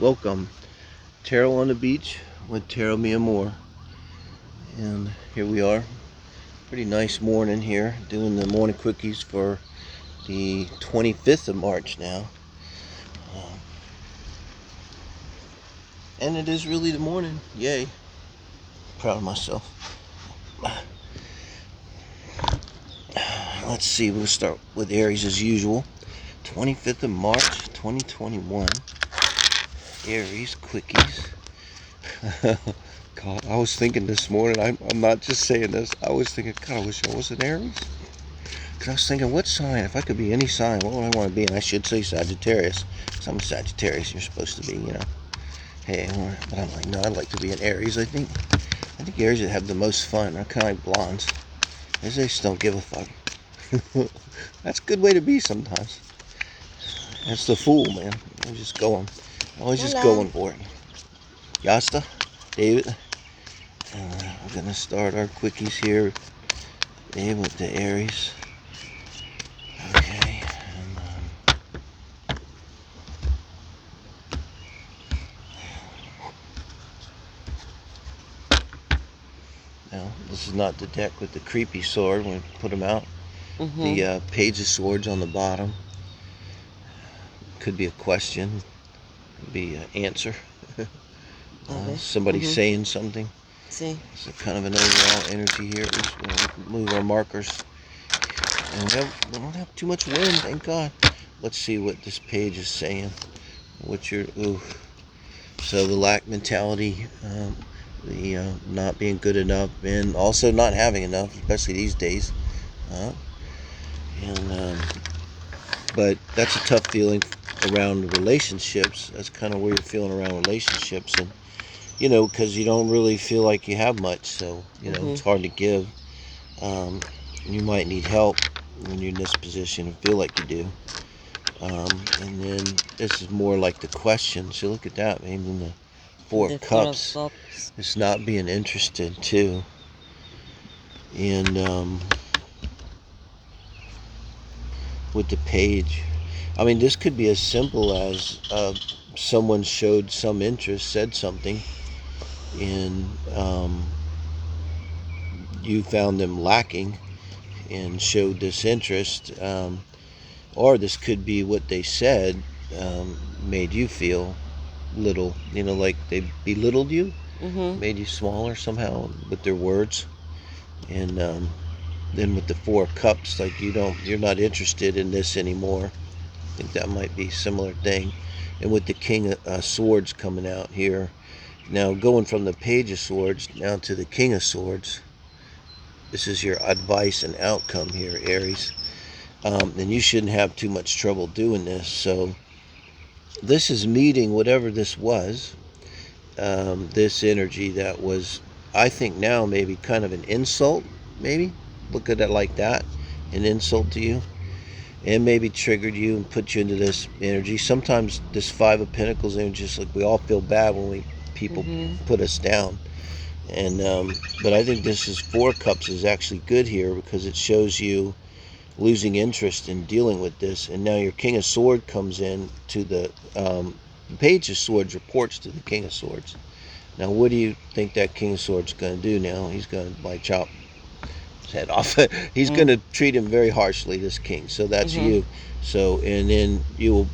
Welcome. Tarot on the beach with Tarot Me and More. And here we are. Pretty nice morning here, doing the morning quickies for the 25th of March now. And it is really the morning. Yay. Proud of myself. Let's see, we'll start with Aries as usual. 25th of March, 2021. Aries quickies. God, I was thinking this morning, I'm not just saying this, I was thinking, God, I wish I was an Aries. Because I was thinking, what sign, if I could be any sign, what would I want to be? And I should say Sagittarius, because I'm a Sagittarius, you're supposed to be, Hey, but I'm like, no, I'd like to be an Aries. I think Aries would have the most fun. They're kind of like blondes. They just don't give a fuck. That's a good way to be sometimes. That's the fool, man. I'm just going. Always just going for it. Yasta, David. We're going to start our quickies here. David with the Aries. Okay. Now, this is not the deck with the creepy sword. When we put them out. The Page of Swords on the bottom. Could be a question. Could be an answer. Somebody saying something. Sí. It's kind of an overall energy here. We'll move our markers. And we don't have too much wind, thank God. Let's see what this page is saying. So the lack mentality, the not being good enough, and also not having enough, especially these days. But that's a tough feeling around relationships. That's kind of where you're feeling around relationships, and because you don't really feel like you have much, so it's hard to give. You might need help when you're in this position and feel like you do. And then this is more like the question. So look at that, maybe in the Four of Cups. It's not being interested too. And with the Page, I mean, this could be as simple as someone showed some interest, said something, and you found them lacking and showed this interest, or this could be what they said made you feel little, like they belittled you, made you smaller somehow with their words. And then with the Four of Cups, like you're not interested in this anymore. I think that might be a similar thing. And with the King of Swords coming out here, now going from the Page of Swords now to the King of Swords, this is your advice and outcome here, Aries. And you shouldn't have too much trouble doing this. So this is meeting whatever this was, this energy that was, I think now maybe kind of an insult, maybe. Look at it like that, an insult to you. And maybe triggered you and put you into this energy. Sometimes this Five of Pentacles energy, just like we all feel bad when people put us down. And but I think this is Four of Cups is actually good here because it shows you losing interest in dealing with this. And now your King of Swords comes in to the Page of Swords reports to the King of Swords. Now what do you think that King of Swords is going to do now? He's going to chop his head off. He's going to treat him very harshly, this king. So that's you. So, and then you will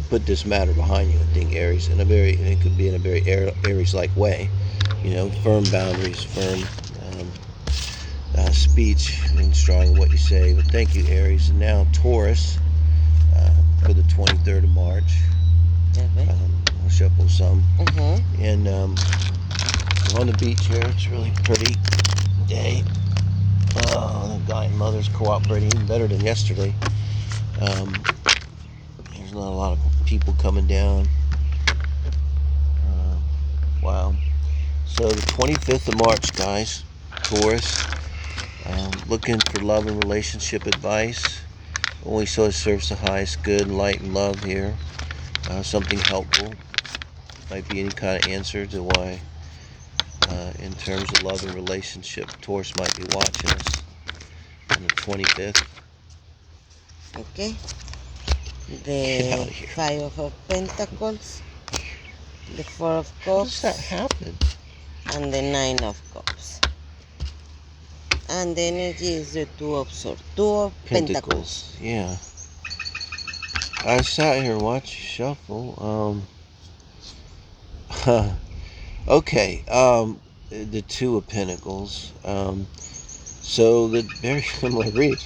put this matter behind you, I think, Aries, and it could be in a very Aries-like way. Firm boundaries, firm speech, and strong in what you say. But thank you, Aries. And now Taurus for the 23rd of March. I'll shuffle some. And on the beach here, it's really pretty day. The guy and mother's cooperating even better than yesterday. There's not a lot of people coming down. Wow. So the 25th of March, guys, Taurus, looking for love and relationship advice. Only so it serves the highest good, light, and love here. Something helpful. Might be any kind of answer to why, in terms of love and relationship, Taurus might be watching us on the 25th. Okay. The Five of Pentacles. the Four of How does that Cups, happen? and the Nine of Cups. And the energy is the Two of Swords, Two of Pentacles. Yeah. I sat here and watched you shuffle. Okay. The Two of Pentacles. So the very similar reading.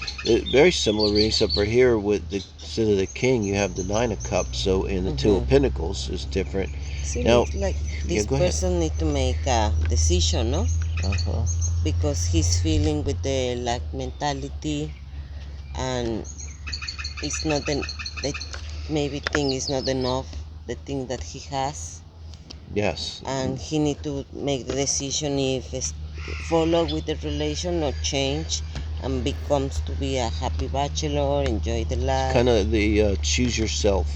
Very similar reading, except for here with the instead of the King, you have the Nine of Cups. So in the Two of Pentacles is different. See, Now, looks like yeah, this go ahead. person need to make a decision, no? Uh-huh. Because he's feeling with the lack mentality, and it's not the maybe thing is not enough, the thing that he has, Yes. and he need to make the decision if it's follow with the relation or change and becomes to be a happy bachelor, enjoy the It's life. kind of the choose yourself.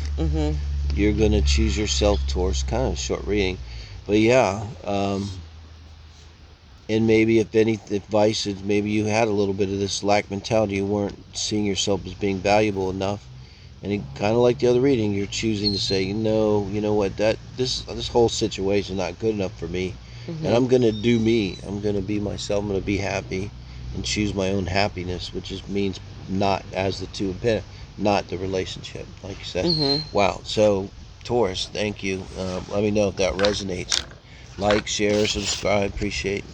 You're going to choose yourself, Taurus. Kind of a short reading. But yeah, and maybe if any advice is maybe you had a little bit of this lack mentality, you weren't seeing yourself as being valuable enough, and it, kind of like the other reading, you're choosing to say, no, you know what, that this whole situation is not good enough for me, and I'm gonna do me. I'm gonna be myself. I'm gonna be happy, and choose my own happiness, which just means not as the Two of Pentacles, not the relationship, like you said. Wow. So Taurus, thank you. Let me know if that resonates. Like, share, subscribe. Appreciate.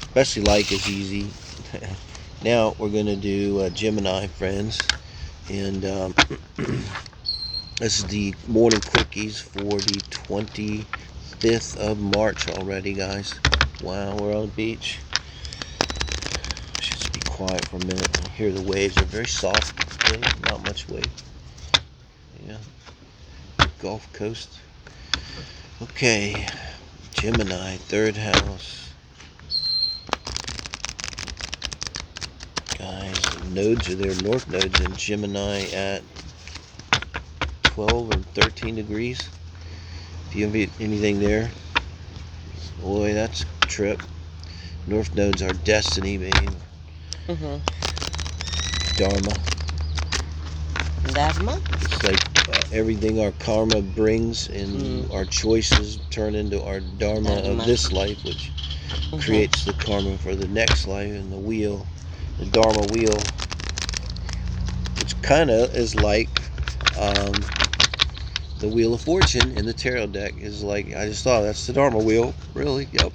Especially like is easy. Now we're going to do Gemini, friends. And this is the Morning Quickies for the 25th of March already, guys. Wow, we're on the beach. Just be quiet for a minute and hear the waves. They're very soft today, not much wave. Yeah, Gulf Coast. Okay, Gemini, third house. Guys, nodes are there, north nodes in Gemini at 12 and 13 degrees. If you have anything there, boy, that's a trip. North nodes are destiny, baby. Dharma. It's like everything our karma brings and our choices turn into our dharma of this life, which creates the karma for the next life. And the wheel, the dharma wheel, which kind of is like the Wheel of Fortune in the tarot deck, is like, I just thought that's the Dharma wheel. Really? Yep.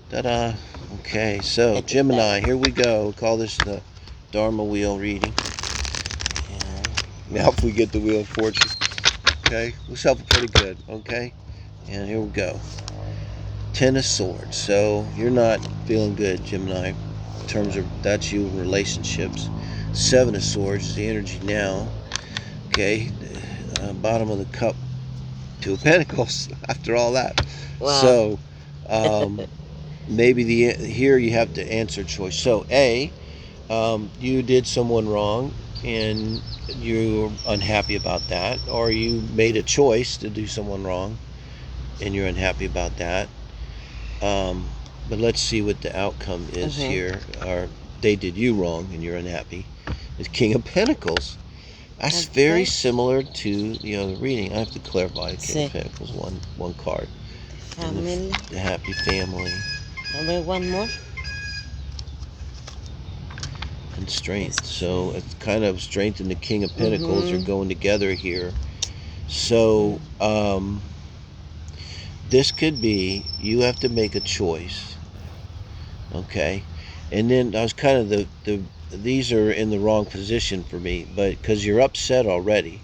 Ta-da. Okay, so Gemini, here we go. We'll call this the Dharma wheel reading. And now if we get the Wheel of Fortune. Okay, we shuffle pretty good. Okay, and here we go. Ten of Swords. So you're not feeling good, Gemini, in terms of that's you in relationships. Seven of Swords is the energy now. Okay, bottom of the cup, Two of Pentacles. After all that, so maybe here you have to answer choice. So you did someone wrong and you're unhappy about that, or you made a choice to do someone wrong and you're unhappy about that. But let's see what the outcome is here. Or they did you wrong and you're unhappy. It's King of Pentacles. That's very similar to the other reading. I have to clarify. The King of Pentacles, one card. Family. The happy family. One more. And strength. So it's kind of strength and the King of Pentacles are going together here. So this could be you have to make a choice. Okay, and then I was kind of these are in the wrong position for me, but because you're upset already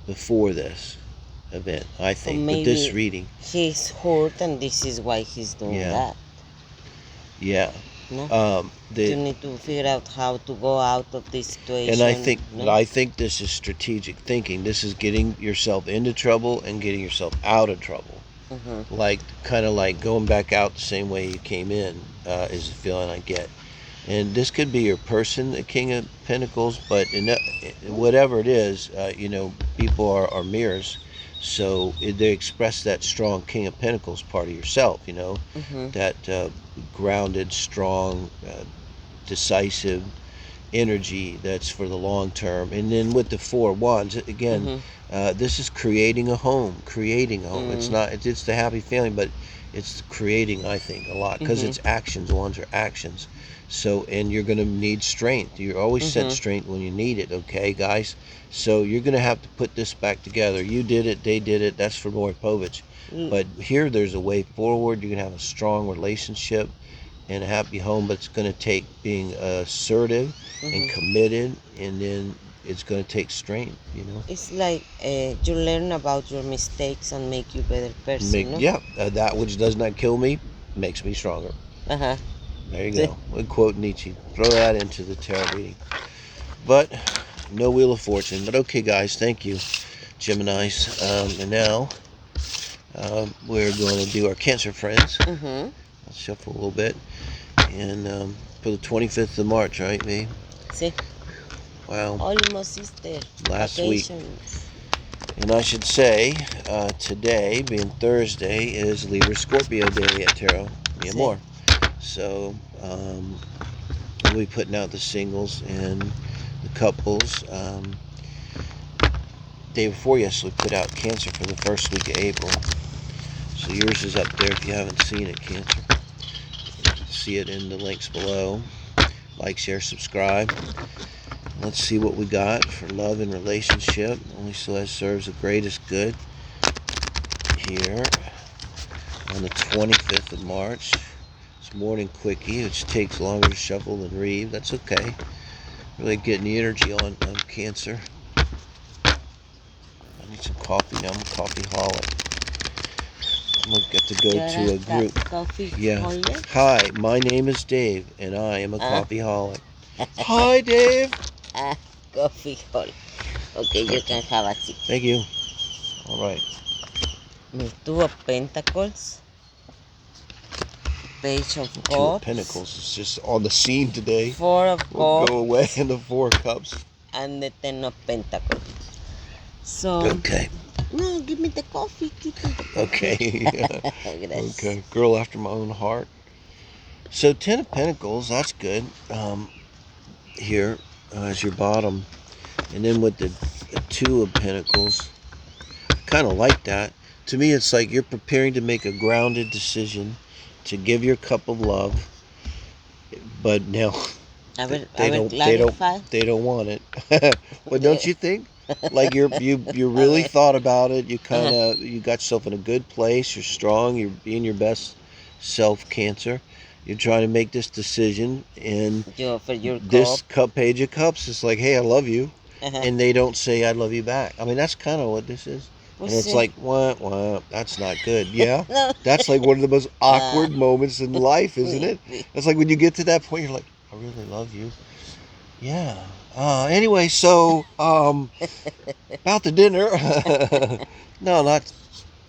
before this event, I think. With this reading, he's hurt, and this is why he's doing that. Yeah. No. You need to figure out how to go out of this situation. And I think this is strategic thinking. This is getting yourself into trouble and getting yourself out of trouble. Like kind of like going back out the same way you came in is the feeling I get. And this could be your person, the King of Pentacles, but whatever it is, people are mirrors. So they express that strong King of Pentacles part of yourself, that grounded, strong, decisive energy that's for the long term. And then with the Four of Wands, again, This is creating a home. It's not. It's the happy family, but it's creating. I think a lot because it's actions. Ones are actions. So, and you're going to need strength. You're always sent strength when you need it. Okay, guys. So you're going to have to put this back together. You did it. They did it. That's for Maury Povich. But here, there's a way forward. You're going to have a strong relationship and a happy home, but it's going to take being assertive and committed, and then it's going to take strength, you know. It's like you learn about your mistakes and make you a better person, no? Yeah, that which does not kill me makes me stronger. Uh-huh. There you go. We quote Nietzsche. Throw that into the tarot reading. But no Wheel of Fortune. But okay, guys, thank you, Geminis. And now we're going to do our Cancer friends. I'll shuffle a little bit. And for the 25th of March, right, babe? See? Wow. Almost Easter. Last Vacations. week. And I should say, today, being Thursday, is Libra Scorpio Day at Tarot. Yeah, more. So, we'll be putting out the singles and the couples. Day before yesterday, we put out Cancer for the first week of April. So yours is up there if you haven't seen it, Cancer. See it in the links below. Like, share, subscribe. Let's see what we got for love and relationship. Only so serves the greatest good here on the 25th of March. It's Morning Quickie, which takes longer to shuffle than read. That's okay. Really getting the energy on Cancer. I need some coffee now. I'm a coffeeholic. I'm going to get to go to a group. Coffee Yeah. holder? Hi, my name is Dave, and I am a coffeeholic. Hi, Dave. Coffee holder. Okay, you can have a seat. Thank you. All right. Two of Pentacles. Page of Cups. Two of Pentacles is just on the scene today. Four of We'll Cups. go away in the Four of Cups. And the Ten of Pentacles. So. Okay. No, give me the coffee. Okay. Okay. Girl after my own heart. So 10 of Pentacles, that's good. Here as your bottom. And then with the Two of Pentacles, kind of like that. To me, it's like you're preparing to make a grounded decision to give your cup of love, but now they don't want it. But don't you think? Like you really thought about it. You kind of you got yourself in a good place. You're strong. You're being your best self, Cancer. You're trying to make this decision, and this Page of Cups is like, hey, I love you, and they don't say I love you back. I mean, that's kind of what this is. And it's like, wah, that's not good. Yeah, that's like one of the most awkward moments in life, isn't it? It's like when you get to that point, you're like, I really love you. Yeah. Anyway, so about the dinner. No, not.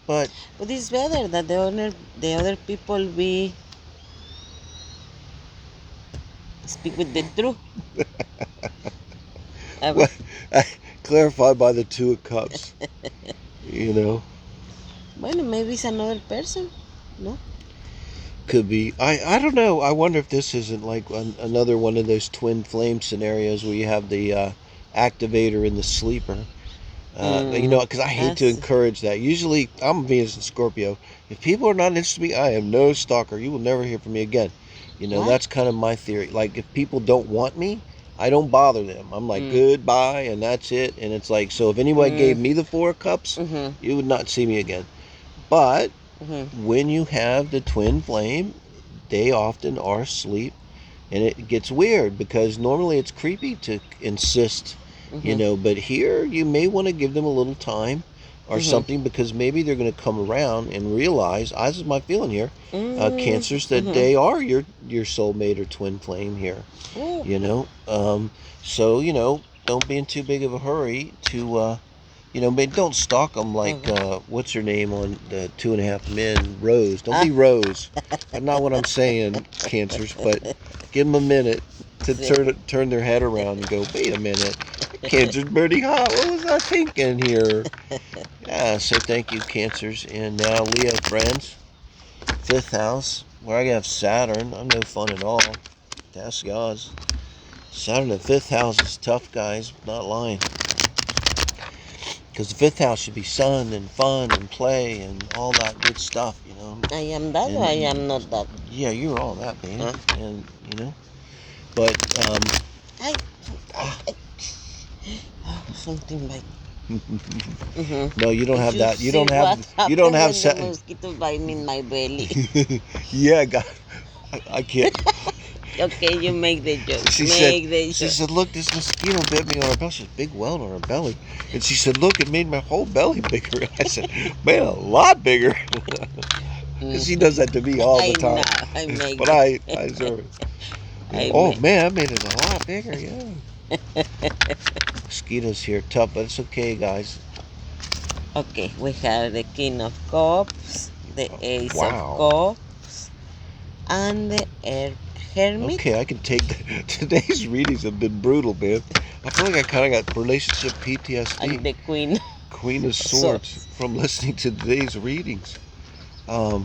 But it's better that the other people speak with the truth. Well, clarified by the Two of Cups. You know. Well, maybe it's another person, no? Could be. I don't know. I wonder if this isn't like another one of those twin flame scenarios where you have the activator and the sleeper. You know, because I hate to encourage that. Usually, I'm a Venus and Scorpio. If people are not interested in me, I am no stalker. You will never hear from me again. You know, that's kind of my theory. Like, if people don't want me, I don't bother them. I'm like, goodbye, and that's it. And it's like, so if anyone gave me the Four of Cups, you would not see me again. But when you have the twin flame, they often are asleep, and it gets weird because normally it's creepy to insist, you know, but here you may want to give them a little time or something, because maybe they're going to come around and realize, this is my feeling here, Cancers, that they are your soulmate or twin flame here. You know, so, you know, don't be in too big of a hurry to you know, but don't stalk them like what's her name on the 2.5 Men, Rose. Don't be Rose. That's not what I'm saying, Cancers, but give them a minute to turn their head around and go, wait a minute, Cancer's pretty hot. What was I thinking here? Yeah, so thank you, Cancers. And now Leo friends, 5th house, where I have Saturn. I'm no fun at all. That's yours. Saturn in the 5th house is tough, guys. Not lying. Because the fifth house should be sun and fun and play and all that good stuff, you know. I am that or And I am not that? yeah, you're all that, man. Huh? And but I, I, something like. Mm-hmm. no, you don't have that. You don't What have. You don't happened have. when the mosquito bite me in my belly? Yeah, God, I can't. Okay, you make the joke. She said, look, this mosquito bit me on her belly. She has a big welt on her belly. And she said, look, it made my whole belly bigger. I said, man, a lot bigger. Because she does that to me all the time. I know, I make But it. I sort of, I oh, make. man, I made it a lot bigger, yeah. Mosquitoes here, tough, but it's okay, guys. Okay, we have the King of Cups, the Ace of Wow. Cups, and the Hermit. Okay, I can take today's readings have been brutal, man. I feel like I kind of got relationship PTSD. And the Queen. Queen of Swords from listening to today's readings. The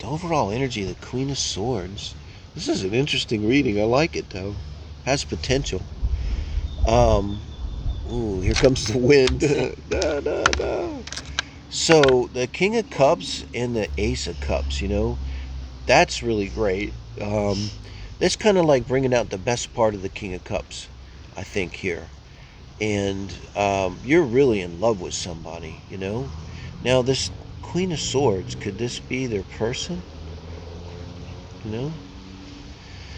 overall energy of the Queen of Swords. This is an interesting reading. I like it though. Has potential. Ooh, here comes the wind. Da, da, da. So the King of Cups and the Ace of Cups, that's really great. That's kind of like bringing out the best part of the King of Cups, I think, here. And you're really in love with somebody, Now, this Queen of Swords, could this be their person?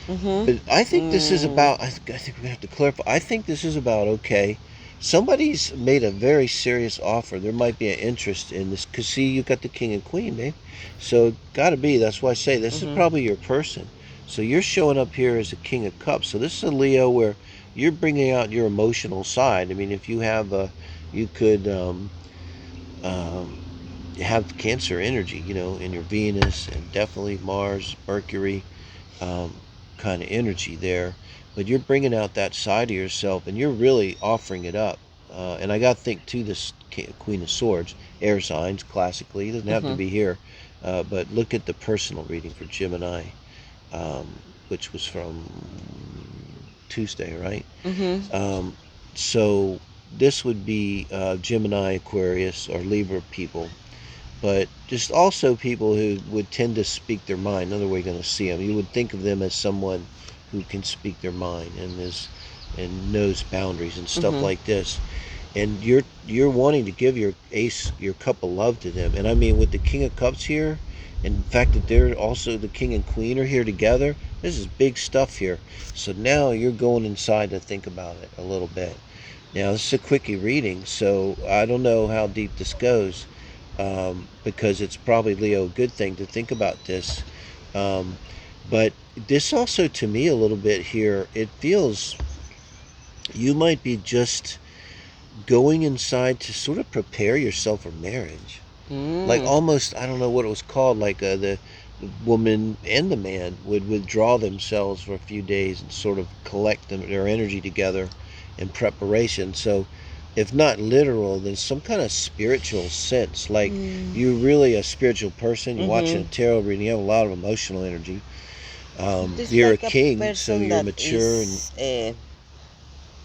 But I think this is about, I think we have to clarify, I think this is about, okay, somebody's made a very serious offer. There might be an interest in this, because see, you got the King and Queen, babe. So, got to be, that's why I say this is probably your person. So you're showing up here as a King of Cups. So this is a Leo where you're bringing out your emotional side. I mean, if you have you could have Cancer energy, in your Venus, and definitely Mars, Mercury, kind of energy there. But you're bringing out that side of yourself, and you're really offering it up. And I got to think too, this Queen of Swords, air signs, classically, it doesn't have to be here. But look at the personal reading for Gemini, which was from Tuesday, right? So this would be Gemini, Aquarius, or Libra people, but just also people who would tend to speak their mind. Another way you're going to see them, you would think of them as someone who can speak their mind and knows boundaries and stuff like this. And you're wanting to give your cup of love to them. And I mean, with the King of Cups here, and the fact that they're also the King and Queen are here together, this is big stuff here. So now you're going inside to think about it a little bit. Now, this is a quickie reading, so I don't know how deep this goes, because it's probably, Leo, a good thing to think about this. But this also, to me, a little bit here, it feels you might be just going inside to sort of prepare yourself for marriage. Like almost, I don't know what it was called, like the woman and the man would withdraw themselves for a few days and sort of collect their energy together in preparation. So if not literal, then some kind of spiritual sense. Like you're really a spiritual person. You're watching a tarot reading. You have a lot of emotional energy. You're like a king, so you're mature and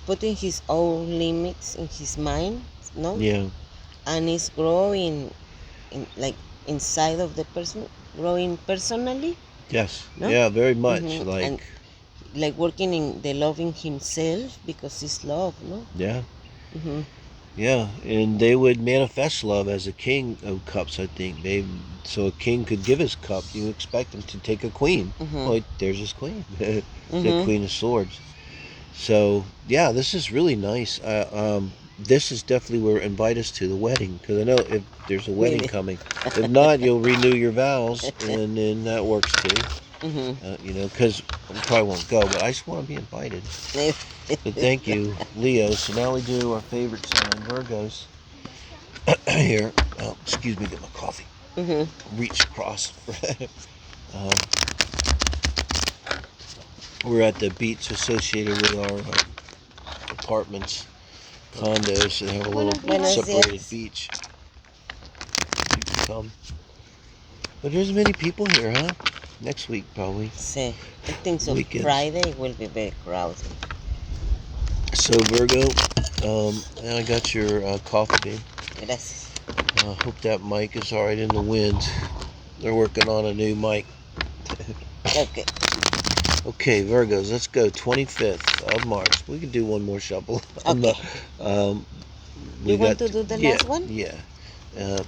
putting his own limits in his mind, no? Yeah. And is growing, like inside of the person, growing personally. Yes. No? Yeah, very much. And like working in the loving himself, because it's love, no? Yeah. Yeah, and they would manifest love as a King of Cups, I think. So a king could give his cup. You expect him to take a queen. Well, there's his queen, the Queen of Swords. So yeah, this is really nice. This is definitely where invite us to the wedding, because I know if there's a wedding coming. If not, you'll renew your vows, and then that works too. Because I probably won't go, but I just want to be invited. But thank you, Leo. So now we do our favorite sign, Virgos. Here, excuse me, get my coffee. Reach across. We're at the beach associated with our apartments, condos, so they have a little separated beach. You can come. But there's many people here, huh? Next week, probably. See, I think so. Weekends. Friday will be very crowded. So, Virgo, and I got your coffee, babe. Gracias. I hope that mic is alright in the wind. They're working on a new mic. Okay. Okay, Virgos, let's go. 25th of March. We can do one more shuffle. Okay. We You want got to do the last one? Yeah. I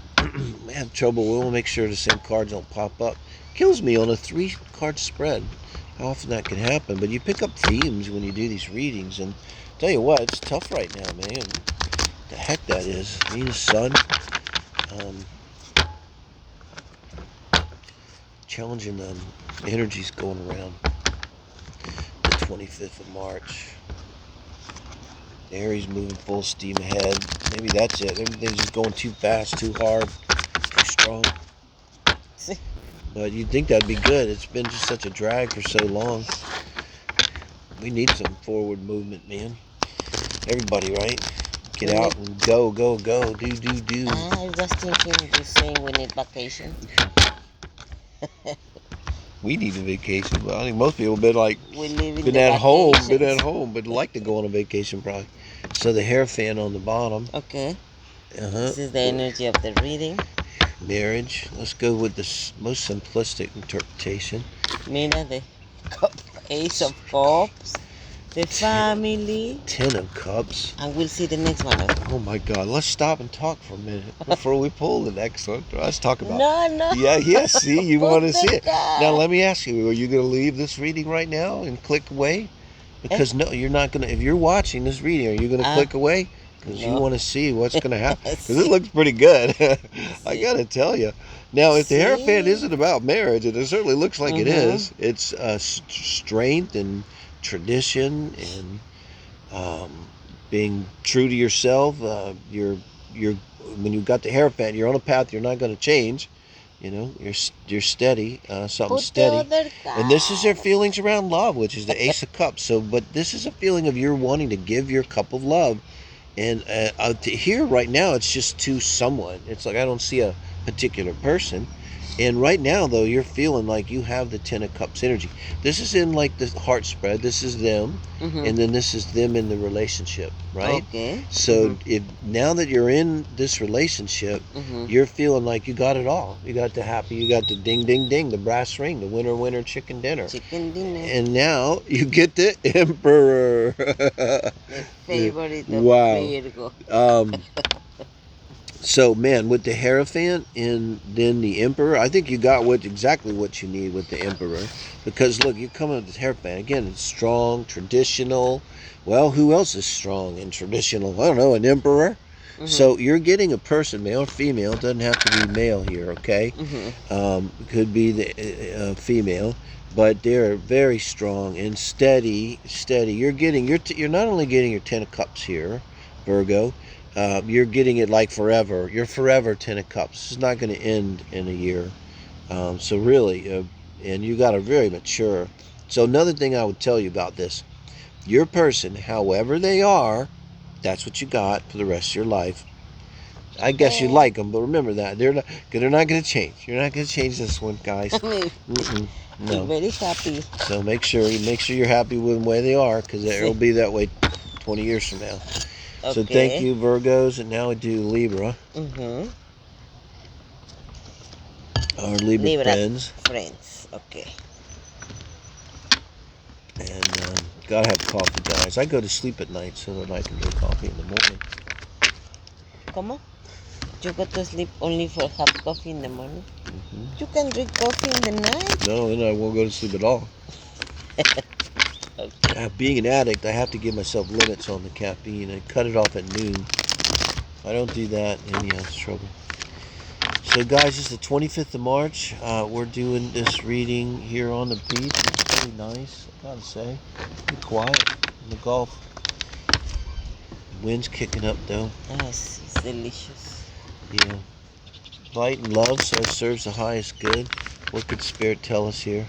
have trouble. We'll make sure the same cards don't pop up. Kills me on a 3-card spread. How often that can happen. But you pick up themes when you do these readings. And tell you what, it's tough right now, man. The heck that is. Venus, Sun. Challenging energies going around. The 25th of March. Aries moving full steam ahead. Maybe that's it. Everything's just going too fast, too hard, too strong. But you'd think that'd be good. It's been just such a drag for so long. We need some forward movement, man. Everybody, right? Get out and go, go, go. Do. I was thinking the same. We need vacation. We need a vacation. But I think most people have been like, been at home, but like to go on a vacation probably. So the Hierophant on the bottom. Okay. This is the energy of the reading. Marriage. Let's go with the most simplistic interpretation. Mira, the Ace of Cups, the family. 10 of Cups. And we'll see the next one. Oh my God. Let's stop and talk for a minute before we pull the next one. Let's talk about No. Yeah, see, you want to see it. Now let me ask you, are you going to leave this reading right now and click away? Because no, you're not going to. If you're watching this reading, are you going to click away? Because you want to see what's going to happen. Because it looks pretty good. I got to tell you. Now, if the Hierophant isn't about marriage, and it certainly looks like it is, it's strength and tradition and being true to yourself. You're when you've got the Hierophant, you're on a path you're not going to change. You know, you're steady, something steady. And this is their feelings around love, which is the Ace of Cups. So, but this is a feeling of you're wanting to give your cup of love. And here right now, it's just to someone. It's like I don't see a particular person. And right now, though, you're feeling like you have the 10 of Cups energy. This is in like the heart spread. This is them. And then this is them in the relationship, right? Okay. So if now that you're in this relationship, you're feeling like you got it all. You got the happy, you got the ding, ding, ding, the brass ring, the winner, chicken dinner. And now you get the Emperor. The favorite of Virgo. So, man, with the Hierophant and then the Emperor, I think you got exactly what you need with the Emperor. Because, look, you're coming with the Hierophant. Again, it's strong, traditional. Well, who else is strong and traditional? I don't know, an Emperor? So you're getting a person, male or female. It doesn't have to be male here, okay? Could be the female. But they're very strong and steady. You're getting you're not only getting your 10 of Cups here, Virgo. You're getting it like forever. You're forever 10 of Cups. It's not going to end in a year. So really, and you got a very mature. So another thing I would tell you about this, your person, however they are, that's what you got for the rest of your life. I guess you like them, but remember that they're not going to change. You're not going to change this one, guys. No. I'm very happy. So make sure you're happy with the way they are, because it'll be that way 20 years from now. Okay. So thank you, Virgos, and now we do Libra. Our Libra friends. Okay. And gotta have coffee, guys. I go to sleep at night so that I can drink coffee in the morning. ¿Cómo? You go to sleep only for have coffee in the morning? You can drink coffee in the night? No, then I won't go to sleep at all. Being an addict, I have to give myself limits on the caffeine. I cut it off at noon. If I don't do that, then yeah, it's trouble. So guys, it's the 25th of March. We're doing this reading here on the beach. It's really nice, I gotta say. Be quiet in the Gulf. Wind's kicking up though. Yes, it's delicious. Yeah. Light and love, so it serves the highest good. What could Spirit tell us here?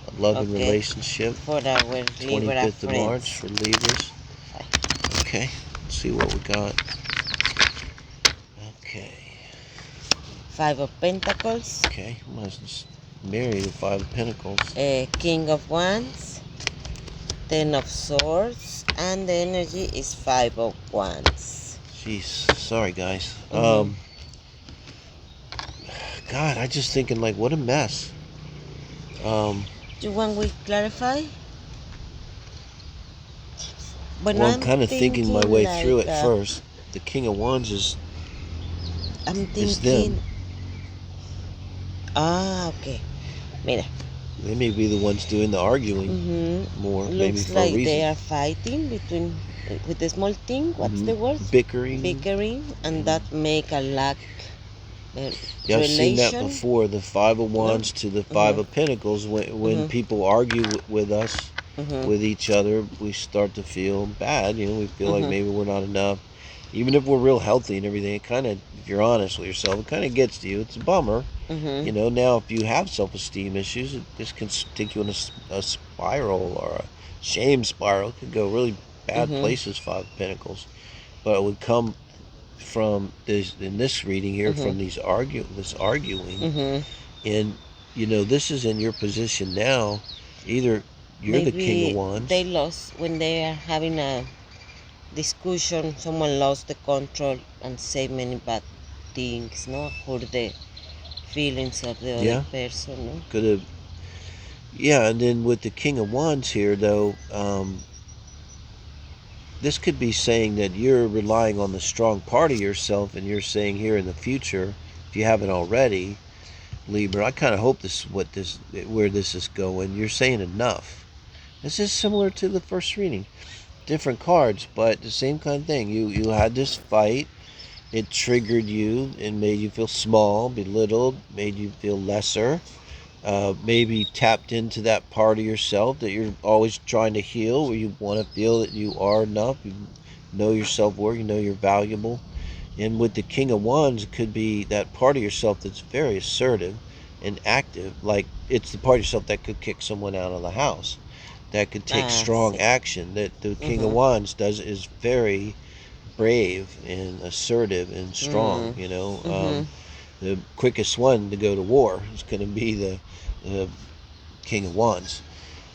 A love and relationship. For our Libra 25th of March for Libras. Okay, let's see what we got. Okay. 5 of Pentacles. Okay, I must just marry the 5 of Pentacles. King of Wands. 10 of Swords. And the energy is 5 of Wands. Jeez, sorry guys. Mm-hmm. God, I just thinking like, what a mess. Do you want we clarify? But Well, I'm I'm kind of thinking my thinking way through like it first. The King of Wands is I'm them. thinking. Okay. Mira. They may be the ones doing the arguing more, maybe Looks for a like they reason. are fighting between with the small thing. What's the word? Bickering. Bickering, and that make a lack uh, Yeah, I've seen that relation. before. The Five of No. Wands to the Five of Pentacles. When people argue with us, with each other, we start to feel bad. We feel like maybe we're not enough. Even if we're real healthy and everything, it kind of, if you're honest with yourself, it kind of gets to you. It's a bummer. Now if you have self-esteem issues, this can take you in a spiral or a shame spiral. It could go really bad places, Five of Pentacles. But it would come from this, in this reading here, from this arguing. And this is in your position now. Either you're the King of Maybe Wands. they lost when they are having a discussion. Someone lost the control and say many bad things. No, hurt the feelings of the other person. No? Could have. Yeah, and then with the King of Wands here, though, this could be saying that you're relying on the strong part of yourself, and you're saying here in the future, if you haven't already, Libra, I kind of hope this is where this is going. You're saying enough. This is similar to the first reading, different cards, but the same kind of thing. You had this fight. It triggered you and made you feel small, belittled, made you feel lesser. Maybe tapped into that part of yourself that you're always trying to heal, where you want to feel that you are enough, you know your self-worth, you know you're valuable. And with the King of Wands, it could be that part of yourself that's very assertive and active. Like, it's the part of yourself that could kick someone out of the house, that could take strong action. That the King of Wands is very brave and assertive and strong. The quickest one to go to war is going to be the King of Wands.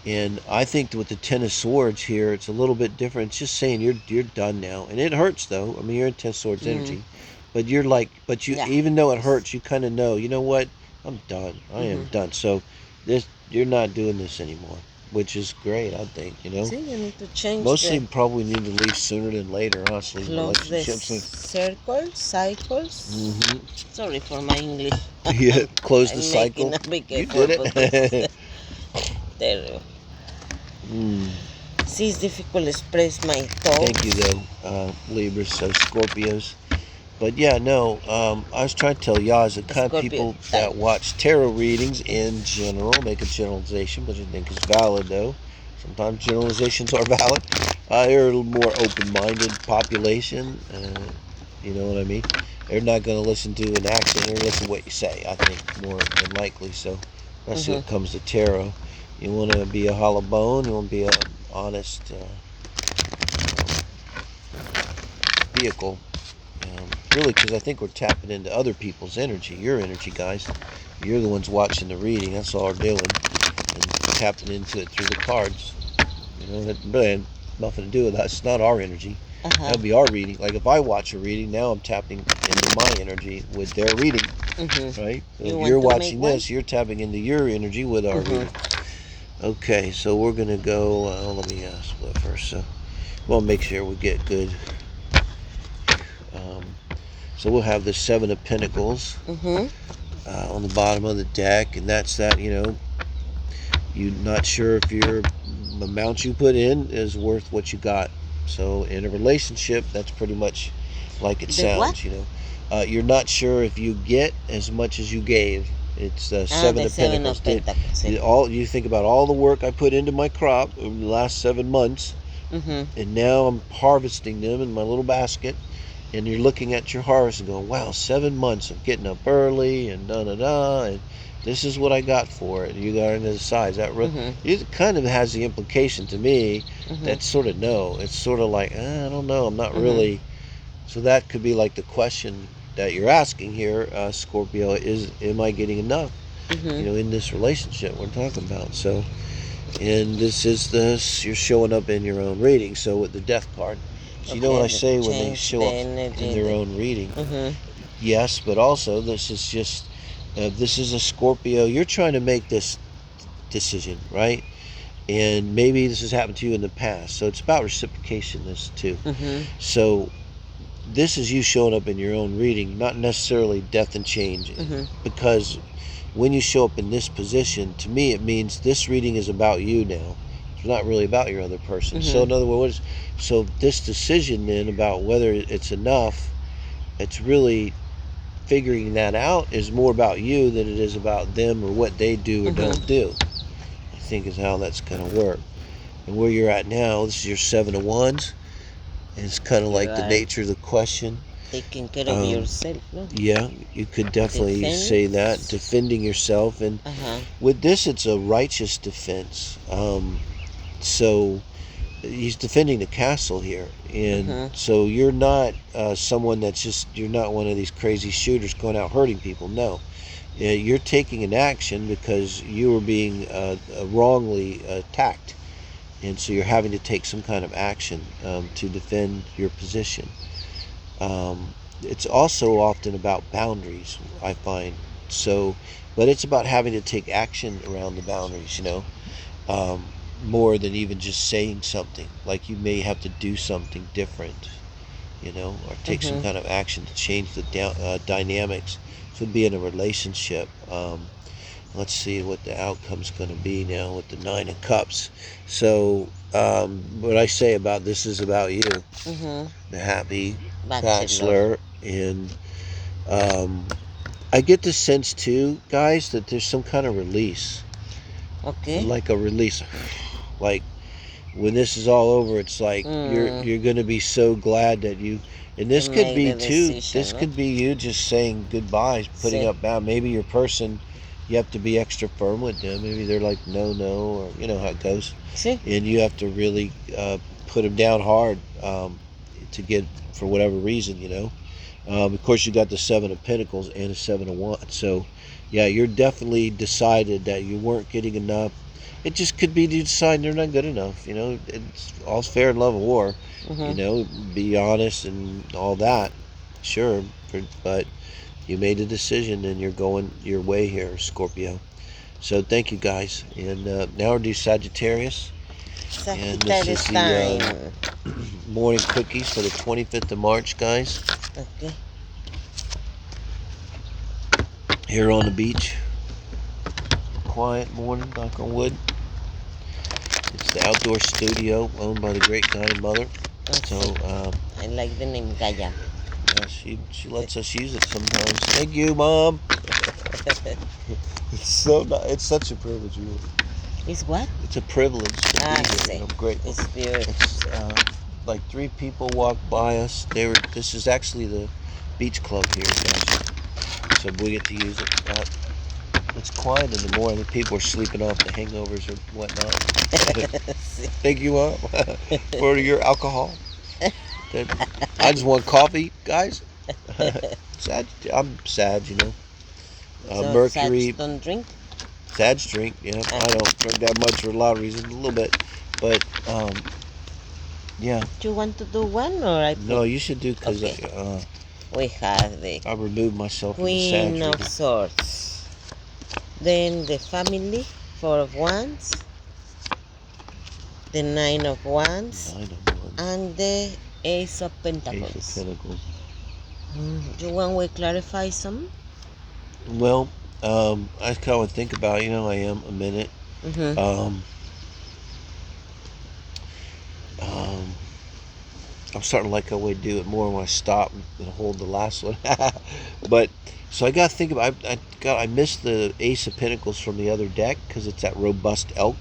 And I think with the Ten of Swords here, it's a little bit different. It's just saying you're done now, and it hurts though. I mean, you're in Ten of Swords energy, but you're like, even though it hurts, you kind of know. You know what? I'm done. I am done. So you're not doing this anymore, which is great. I think. See, you need to change. Mostly probably need to leave sooner than later. Honestly, close the circles, cycles. Sorry for my English. Yeah, close the cycle. You did it. There you go. See, it's difficult to express my thoughts. Thank you, though, Libra, so Scorpios. But yeah, no, I was trying to tell y'all, as the kind of people that watch tarot readings in general, make a generalization, which I think is valid, though. Sometimes generalizations are valid. They're a little more open-minded population. You know what I mean? They're not going to listen to an accent. They're going to listen to what you say, I think, more than likely. So that's when it comes to tarot. You want to be a hollow bone. You want to be an honest vehicle. Really, because I think we're tapping into other people's energy. Your energy, guys. You're the ones watching the reading. That's all we're doing. And tapping into it through the cards. That really had nothing to do with us. It's not our energy. That would be our reading. Like if I watch a reading, now I'm tapping into my energy with their reading. Right? So if you're watching this, you're tapping into your energy with our reading. Okay, so we're going to go, let me split first. So we'll make sure we get good. So we'll have the Seven of Pentacles on the bottom of the deck. And that's that, you're not sure if your amount you put in is worth what you got. So in a relationship, that's pretty much like it sounds, You're not sure if you get as much as you gave. It's Seven of Pentacles. You think about all the work I put into my crop over the last 7 months, and now I'm harvesting them in my little basket, and you're looking at your harvest and going, wow, 7 months of getting up early and and this is what I got for it. You got into the size. It kind of has the implication to me that sort of no. It's sort of like, I don't know, I'm not really. So that could be like the question that you're asking here, Scorpio, is am I getting enough in this relationship we're talking about? So, and this is you're showing up in your own reading. So with the Death card, So you know what I say when they show up in their own reading? Yes, but also this is a Scorpio. You're trying to make this decision, right? And maybe this has happened to you in the past. So it's about reciprocation, this too. So this is you showing up in your own reading, not necessarily death and change. Because when you show up in this position, to me it means this reading is about you now. It's not really about your other person. So in other words, so this decision then about whether it's enough, it's really figuring that out is more about you than it is about them or what they do or don't do, I think is how that's going to work. And where you're at now, this is your 7 of Wands. And it's kind of like the nature of the question. Taking care of yourself, no? Yeah, you could definitely say that. Defending yourself. And with this, it's a righteous defense. So he's defending the castle here. And so you're not someone that's just, you're not one of these crazy shooters going out hurting people. No. You're taking an action because you were being wrongly attacked. And so you're having to take some kind of action to defend your position. It's also often about boundaries, I find. So, but it's about having to take action around the boundaries, you know, more than even just saying something. Like you may have to do something different, you know, or take some kind of action to change the dynamics. So it'd be in a relationship. Let's see what the outcome's going to be now with the 9 of Cups. So what I say about this is about you, the happy bachelor. And I get the sense too, guys, that there's some kind of release. Okay. Like a release. Like when this is all over, it's like you're going to be so glad that you. And this could be too. This could be you just saying goodbyes, putting up boundaries. Maybe your person, you have to be extra firm with them. Maybe they're like no, or you know how it goes. And you have to really put them down hard to get, for whatever reason, you know. Of course, you got the 7 of Pentacles and a 7 of Wands. So, yeah, you're definitely decided that you weren't getting enough. It just could be you decide they're not good enough. You know, it's all's fair in love and war. You know, be honest and all that. Sure, but you made a decision and you're going your way here, Scorpio. So thank you, guys. And now we'll do Sagittarius. And this is the Morning Quickies for the 25th of March, guys. Okay. Here on the beach. Quiet morning, knock on wood. It's the outdoor studio owned by the great Gaia Mother. So I like the name Gaia. Yeah, she lets us use it sometimes. Thank you, Mom. It's such a privilege, really. It's what? It's a privilege to be here. I'm grateful. It's beautiful. It's, like 3 people walked by us. This is actually the beach club here, guys. So we get to use it. It's quiet in the morning. People are sleeping off the hangovers or whatnot. Thank you, Mom, for your alcohol. I just want coffee, guys. Sad. I'm sad, you know. So Mercury. Sag don't drink? Sad's drink, yeah. I don't drink that much for a lot of reasons, a little bit. But, yeah. Do you want to do one or I put... No, you should do, because we have the I removed myself from the Queen Sag of Swords. Then the Family, 4 of Wands. The 9 of Wands. 9 of Wands. And the Ace of Pentacles. Ace of Pentacles. Do you want we clarify some? Well, I kind of think about, I am a minute. I'm starting to like how we do it more when I stop and hold the last one. But so I got to think about. I missed the Ace of Pentacles from the other deck because it's that robust elk,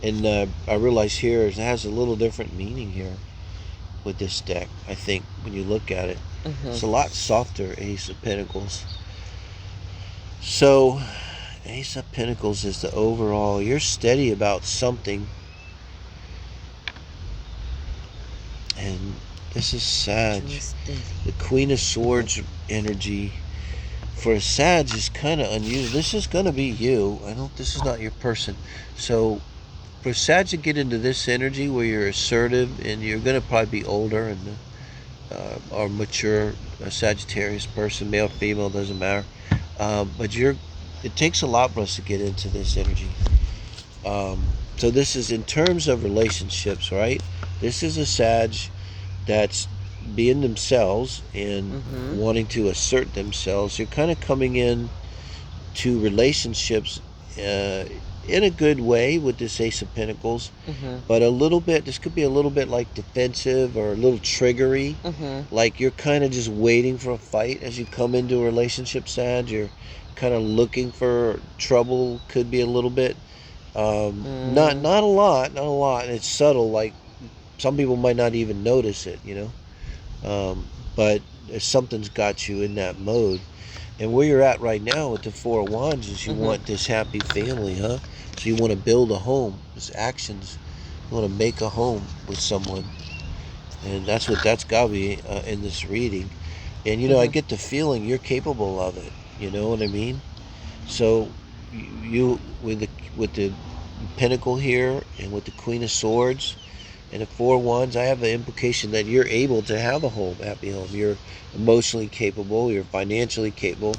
and I realize here it has a little different meaning here with this deck. I think when you look at it, it's a lot softer Ace of Pentacles. So, Ace of Pentacles is the overall. You're steady about something. And this is Sag. The Queen of Swords energy for a Sag is kind of unusual. This is going to be you. This is not your person. So, for Sag to get into this energy where you're assertive and you're going to probably be older and or mature, a Sagittarius person, male, female, doesn't matter. But it takes a lot for us to get into this energy. So this is in terms of relationships, right? This is a Sag that's being themselves and wanting to assert themselves. You're kind of coming in to relationships in a good way with this Ace of Pentacles, but a little bit, this could be a little bit like defensive or a little triggery. Like you're kind of just waiting for a fight as you come into a relationship, Sag. You're kind of looking for trouble, could be a little bit. Not a lot. It's subtle, like some people might not even notice it, but something's got you in that mode. And where you're at right now with the Four of Wands is you want this happy family, huh? So you want to build a home. It's actions. You want to make a home with someone. And that's what that's got to be in this reading. And, I get the feeling you're capable of it. You know what I mean? So you with the Pentacle here and with the Queen of Swords and the Four of Wands, I have the implication that you're able to have a home, happy home. You're emotionally capable. You're financially capable.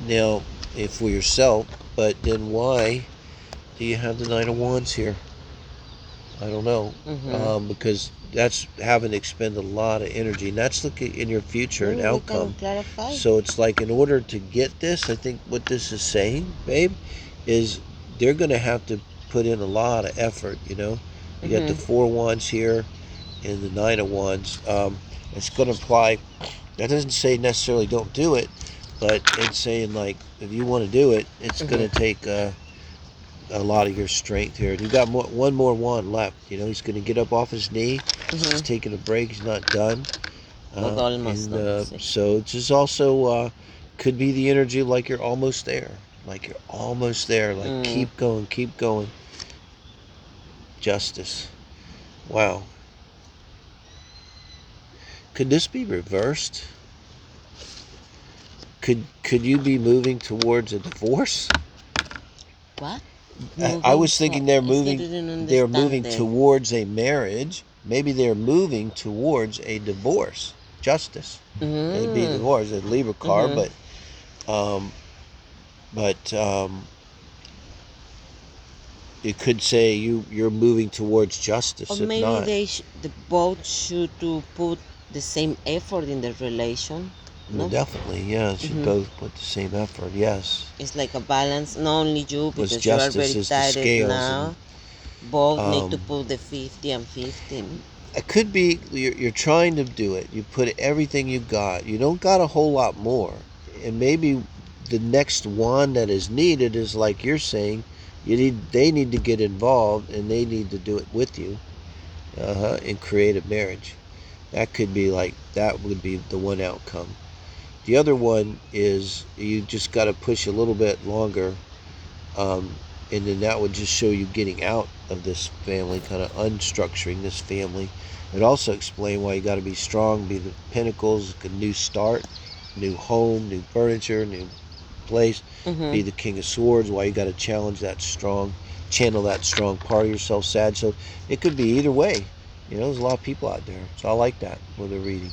Now, if for yourself, but then why do you have the Knight of Wands here? I don't know. Because that's having to expend a lot of energy, and that's looking in your future and outcome. So it's like in order to get this, I think what this is saying, babe, is they're going to have to put in a lot of effort, You got the Four of Wands here and the Nine of Wands. It's going to apply. That doesn't say necessarily don't do it, but it's saying like if you want to do it, it's going to take a lot of your strength here. You got one more wand left. He's going to get up off his knee. He's taking a break. He's not done. So it's just also could be the energy like you're almost there. Like you're almost there. Like keep going, keep going. Justice. Wow. Could this be reversed? Could you be moving towards a divorce? What? I was thinking they're moving towards a marriage. Maybe they're moving towards a divorce. Justice. It'd be divorce. A Libra card, but it could say you're moving towards justice. Or maybe the both should to put the same effort in the relation. No? Definitely, yeah. Should both put the same effort. Yes. It's like a balance. Not only you, because you are very tired now. Both need to put the 50 and 50. It could be you're trying to do it. You put everything you got. You don't got a whole lot more. And maybe the next one that is needed is like you're saying, they need to get involved and they need to do it with you and create a marriage. That could be that would be the one outcome. The other one is you just got to push a little bit longer, and then that would just show you getting out of this family, kind of unstructuring this family. It also explain why you got to be strong, be the Pentacles, a new start, new home, new furniture, new place, be the King of Swords, why you got to channel that strong part of yourself, Sag. So it could be either way. There's a lot of people out there, so I like that when they're reading.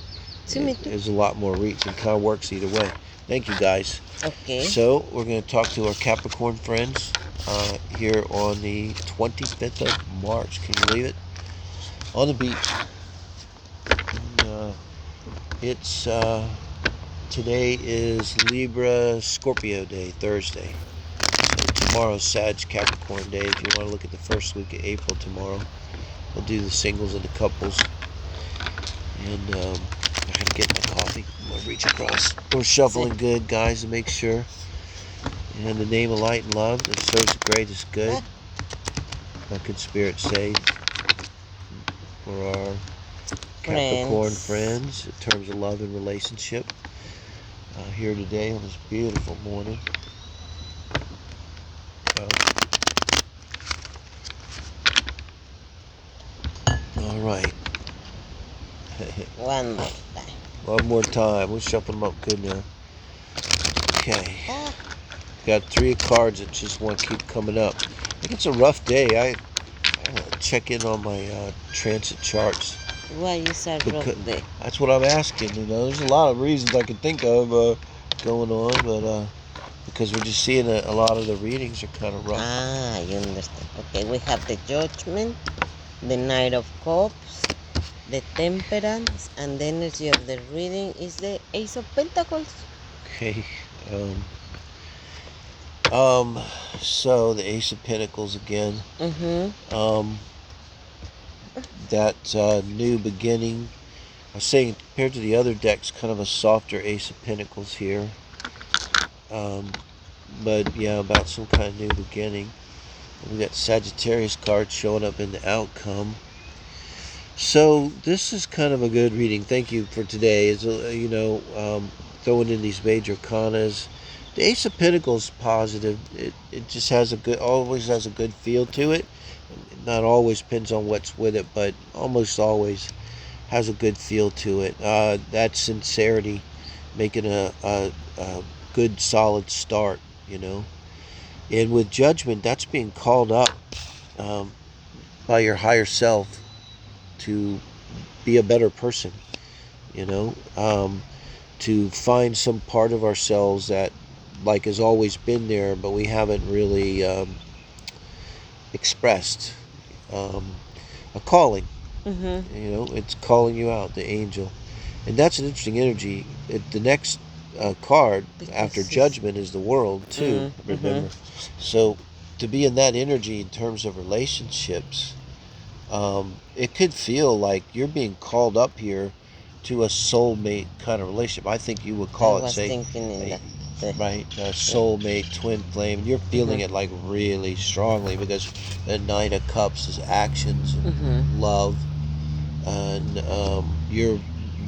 There's a lot more reach. It kind of works either way. Thank you, guys. Okay. So we're going to talk to our Capricorn friends here on the 25th of March. Can you believe it? On the beach. And, it's today is Libra Scorpio Day, Thursday. So tomorrow's Sag Capricorn Day. If you want to look at the first week of April tomorrow, we'll do the singles and the couples. And I gotta get my coffee. I'm gonna reach across. We're shuffling good, guys, to make sure. In the name of light and love, that serves the greatest good. What could Spirit say for our Capricorn friends in terms of love and relationship here today on this beautiful morning? All right. One more time. One more time. We'll shuffle them up good now. Okay. Got 3 cards that just want to keep coming up. think it's a rough day. I check in on my transit charts. Why is a rough day? That's what I'm asking. There's a lot of reasons I can think of going on, but because we're just seeing a lot of the readings are kind of rough. Ah, you understand. Okay, we have the Judgment, the Knight of Cups, the Temperance, and the energy of the reading is the Ace of Pentacles. Okay. So the Ace of Pentacles again. That new beginning. I was saying compared to the other decks, kind of a softer Ace of Pentacles here. But yeah, about some kind of new beginning. And we got Sagittarius card showing up in the outcome. So this is kind of a good reading. Thank you for today. It's throwing in these major arcanas. The Ace of Pentacles is positive. It just has always has a good feel to it. Not always depends on what's with it, but almost always has a good feel to it. That sincerity, making a good solid start, And with Judgment, that's being called up by your higher self to be a better person, to find some part of ourselves that has always been there, but we haven't really expressed. A calling. It's calling you out, the angel. And that's an interesting energy. The next card after Judgment is the World, too, remember. So to be in that energy in terms of relationships, it could feel like you're being called up here to a soulmate kind of relationship. I think you would call it, say, right, a soulmate, twin flame. You're feeling it really strongly because the Knight of Cups is actions and love, and you're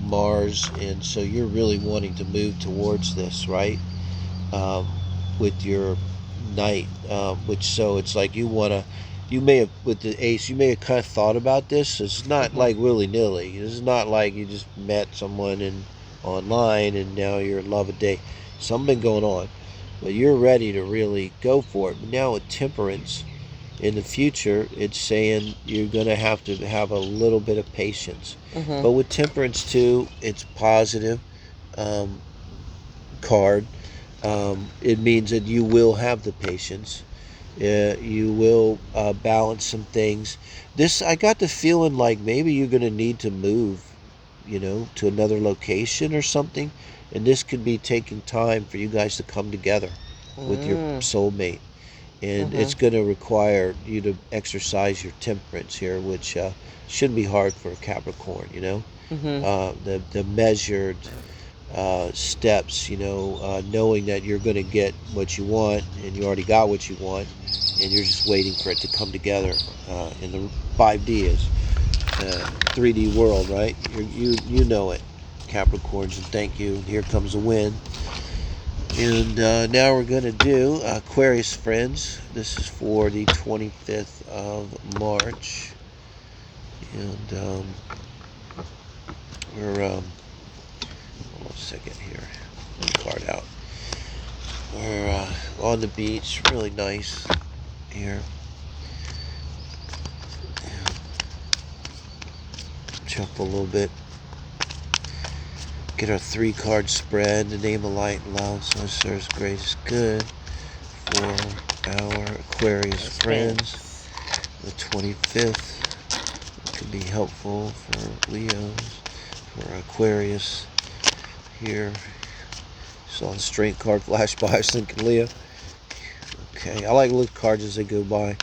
Mars, and so you're really wanting to move towards this, right? With your Knight, so it's like you may have, with the Ace, you may have kind of thought about this. It's not like willy-nilly. It's not like you just met someone online and now you're in love a day. Something been going on, but you're ready to really go for it. But now with Temperance, in the future, it's saying you're going to have a little bit of patience. But with Temperance too, it's positive card. It means that you will have the patience. You will balance some things. I got the feeling like maybe you're going to need to move, to another location or something. And this could be taking time for you guys to come together with your soulmate. And it's going to require you to exercise your temperance here, which shouldn't be hard for a Capricorn, the measured steps, knowing that you're going to get what you want, and you already got what you want, and you're just waiting for it to come together in the 5D is 3D world, right? You know it, Capricorns, and thank you. Here comes the win. And now we're going to do Aquarius friends. This is for the 25th of March. And we're, hold on a second here. Get the card out. We're on the beach. Really nice here. And shuffle a little bit. Get our 3-card spread. The name of light and love, so it serves greatest good for our Aquarius friends. The 25th could be helpful for Leos, for Aquarius here. Saw the strength card flash by. I was thinking Leo. Okay, I like to look at cards as they go by.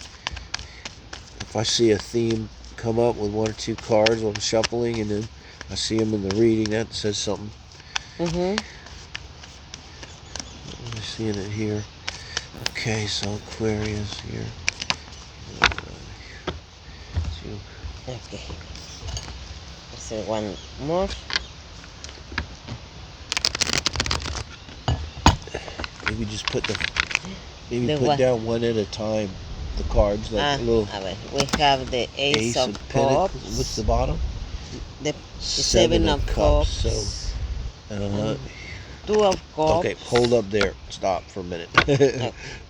If I see a theme come up with 1 or 2 cards while I'm shuffling, and then I see them in the reading, that says something. I'm seeing it here. Okay, so Aquarius here. Okay. So one more. Maybe just put down one at a time. The cards, we have the Ace of Cups. What's the bottom? The 7 of Cups. So, 2 of Cups. Okay, hold up there. Stop for a minute.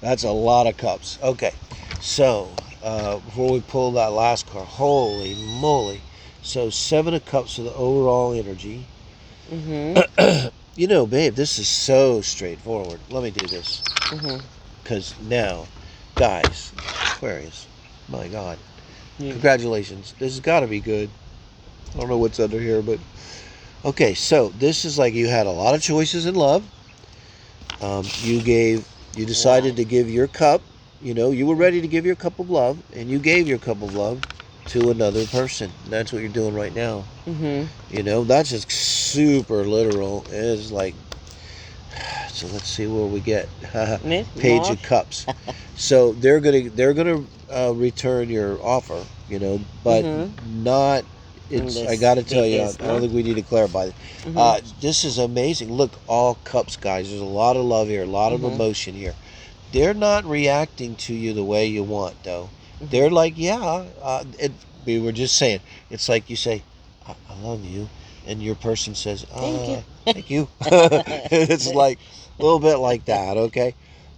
That's a lot of cups. Okay, So, before we pull that last card, holy moly. So, Seven of Cups for the overall energy. You know, babe, this is so straightforward. Let me do this. Because now, guys, Aquarius, my God. Congratulations. This has got to be good. I don't know what's under here, but... Okay, so this is like you had a lot of choices in love. You decided to give your cup. You know, you were ready to give your cup of love, and you gave your cup of love to another person. That's what you're doing right now. You know, that's just super literal. It's like, so let's see where we get Page of Cups. So they're gonna return your offer. You know, but not. It's. I got to tell you, I don't think we need to clarify. This is amazing. Look, all cups, guys. There's a lot of love here, a lot of emotion here. They're not reacting to you the way you want, though. They're like, yeah. We were just saying. It's like you say, I love you, and your person says, thank you. It's like a little bit like that. Okay.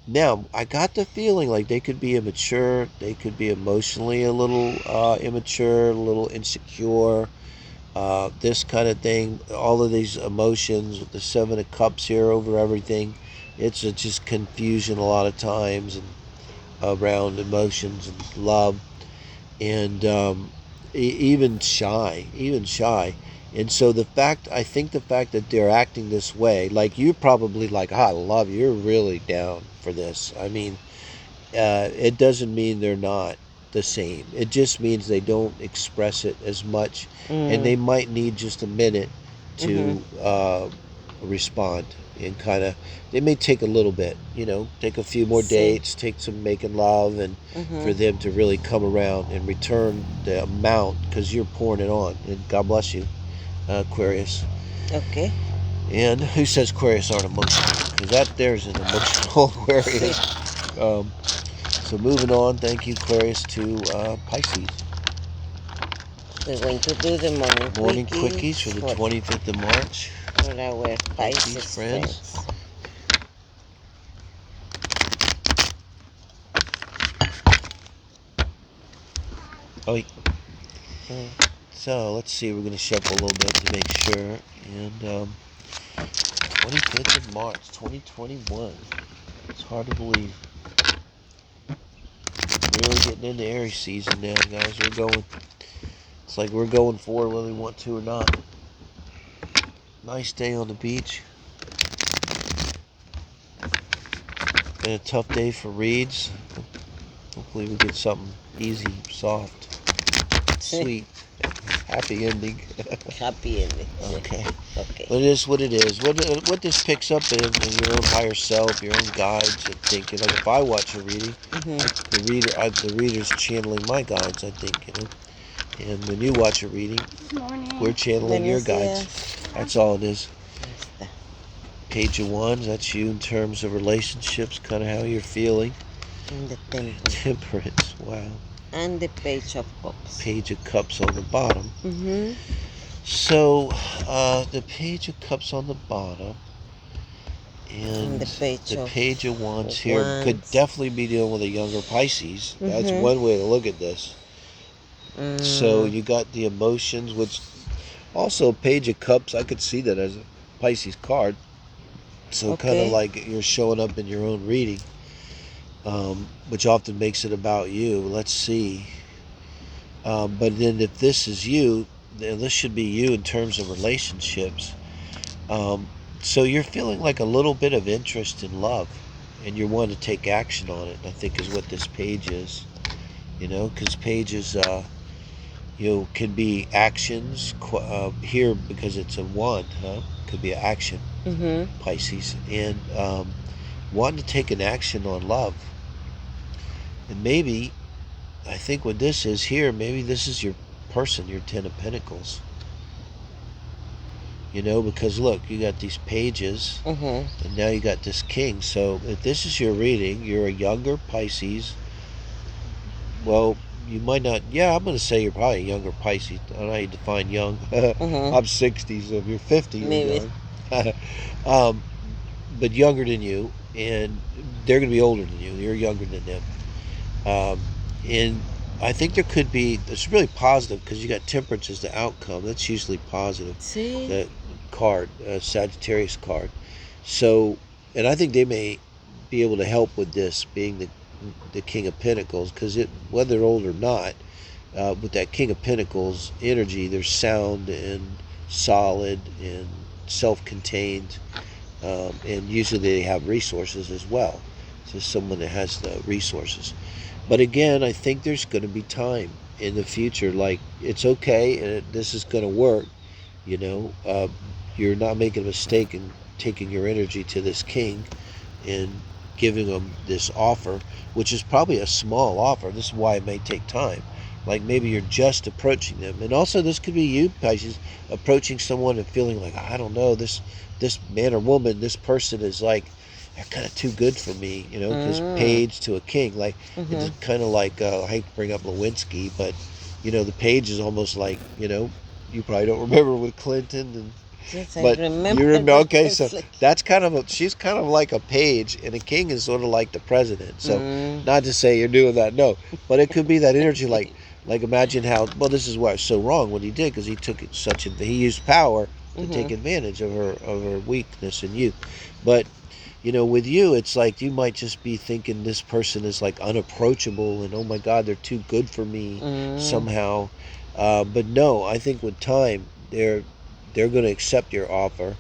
Now, I got the feeling like they could be immature. They could be emotionally a little immature, a little insecure. This kind of thing. All of these emotions with the Seven of Cups here over everything. It's just confusion a lot of times and around emotions and love. And even shy. And so I think the fact that they're acting this way, like you're probably like, I love you, you're really down for this. I mean, it doesn't mean they're not the same. It just means they don't express it as much, and they might need just a minute to respond. And kind of, they may take a little bit, you know, take a few more dates, take some making love, and for them to really come around and return the amount, because you're pouring it on. And God bless you, Aquarius. Okay. And who says Aquarius aren't emotional? Because there's an emotional Aquarius. So moving on, thank you, Aquarius, to Pisces. We're going to do the Morning Quickies for the 25th of March. For our Pisces friends. Oh, so let's see. We're going to shuffle a little bit to make sure. And 25th of March, 2021. It's hard to believe. Really getting into Aries season now, guys. It's like we're going forward whether we want to or not. Nice day on the beach. Been a tough day for reads. Hopefully we get something easy, soft, sweet, happy ending. Happy ending. Okay. But it is what it is. What this picks up in your own higher self, your own guides, and thinking. Like if I watch a reading, the reader's channeling my guides. I think, you know. And when you watch a reading, we're channeling your guides. That's all it is. Page of Wands, that's you in terms of relationships, kind of how you're feeling. And the Temperance, wow. And the Page of Cups. Page of Cups on the bottom. So, the Page of Cups on the bottom. And the Page of Wands here could definitely be dealing with a younger Pisces. That's one way to look at this. So you got the emotions, which also Page of Cups, I could see that as a Pisces card. So kind of like you're showing up in your own reading, which often makes it about you. Let's see. But then if this is you, then this should be you in terms of relationships. So you're feeling like a little bit of interest in love, and you're wanting to take action on it, I think is what this page is. You know, because pages, can be actions. Here, because it's a wand, could be an action, Pisces. And wanting to take an action on love. And maybe, I think what this is here, maybe this is your person, your Ten of Pentacles. You know, because look, you got these pages, and now you got this king. So if this is your reading, you're a younger Pisces. Well, you might not. Yeah, I'm going to say you're probably a younger Pisces. I don't know how you define young. I'm 60, so if you're 50, you're young. But younger than you, and they're going to be older than you. You're younger than them. And I think there could be, it's really positive because you got temperance as the outcome. That's usually positive. See? The card, Sagittarius card. So, and I think they may be able to help with this being the King of Pentacles, because it, whether they're old or not, with that King of Pentacles energy, they're sound and solid and self-contained, and usually they have resources as well. So someone that has the resources. But again, I think there's going to be time in the future. Like, it's okay, and this is going to work. You know, you're not making a mistake in taking your energy to this king and giving them this offer, which is probably a small offer. This is why it may take time. Like, maybe you're just approaching them, and also this could be you, Pisces, approaching someone and feeling like, I don't know, this man or woman, this person is like, they're kind of too good for me, you know, because page to a king, like, it's kind of like, I hate to bring up Lewinsky, but, you know, the page is almost like, you know, you probably don't remember with Clinton, and Yes, I but remember you remember, that. okay, so It's like, that's kind of she's kind of like a page, and a king is sort of like the president. So, mm, not to say you're doing that, no, but it could be that energy, like imagine how, well, this is why it's so wrong what he did, because he took it he used power to take advantage of her weakness in you. But you know, with you, it's like you might just be thinking this person is like unapproachable, and oh my God, they're too good for me somehow. But no, I think with time, they're going to accept your offer,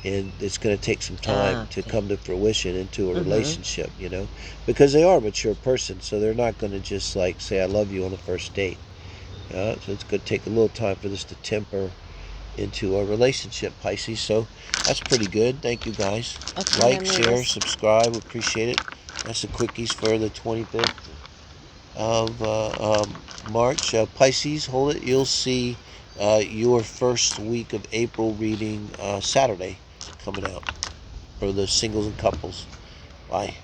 and it's going to take some time to okay. come to fruition into a relationship. You know, because they are a mature person, so they're not going to just like say "I love you" on the first date. So it's going to take a little time for this to temper into a relationship, Pisces. So that's pretty good. Thank you, guys. Okay, Like, share, amigos. subscribe. Appreciate it. That's the quickies for the 25th of March. Pisces, hold it. You'll see your first week of April reading Saturday coming out for the singles and couples. Bye.